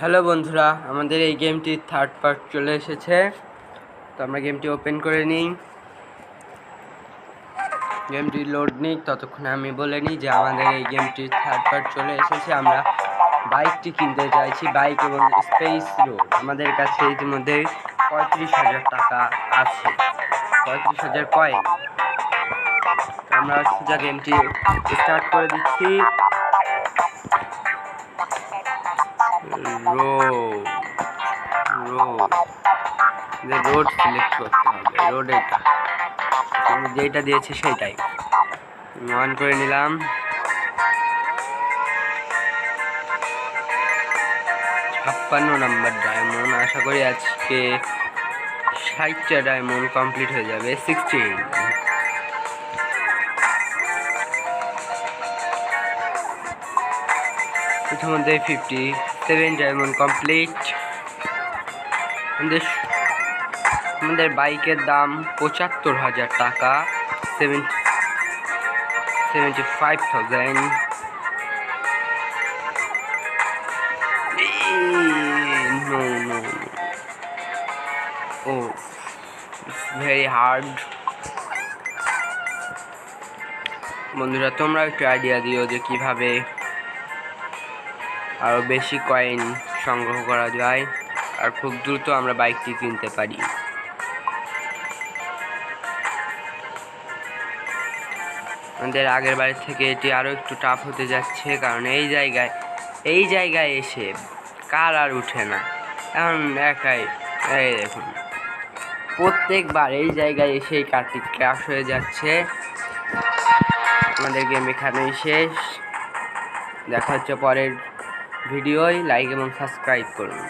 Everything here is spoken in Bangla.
হ্যালো বন্ধুরা, আমাদের এই গেমটির থার্ড পার্ট চলে এসেছে। তো আমরা গেমটি ওপেন করে নিই। গেমটি লোড নিই, ততক্ষণে আমি বলে নিই যে আমাদের এই গেমটির থার্ড পার্ট চলে এসেছে। আমরা বাইকটি কিনতে চাইছি, বাইক এবং স্পেস রোড। আমাদের কাছে ইতিমধ্যে 35,000 টাকা আছে, 35,000 কয়েন। আমরা সোজা গেমটি স্টার্ট করে দিচ্ছি। রোড সিলেক্ট করতে হবে। রোড এটা যেটা দিয়েছে সেইটাই অন করে নিলাম। 56 নাম্বার ডায়মন্ড। আশা করি আজকে 60টা ডায়মন্ড কমপ্লিট হয়ে যাবে। 16 ইতিমধ্যে 57 ডায়মন্ড কমপ্লিট। আমাদের বাইকের দাম 75,000 টাকা, 75,000। Oh, it's very hard. বন্ধুরা, তোমরা একটু আইডিয়া দিও যে কিভাবে আরো বেশি কয়েন সংগ্রহ করা যায় আর খুব দ্রুত আমরা বাইকটি কিনতে পারি। আমাদের আগের বাড়ি থেকে এটি আরো একটু টাফ হতে যাচ্ছে, কারণ এই জায়গায় এসে কার আর উঠে না। এখন একাই দেখুন, প্রত্যেকবার এই জায়গায় এসে এই কারটি ক্র্যাশ হয়ে যাচ্ছে। আমাদের গেম এখানেই শেষ। দেখা হচ্ছে পরের ভিডিওয়। লাইক এবং সাবস্ক্রাইব করুন।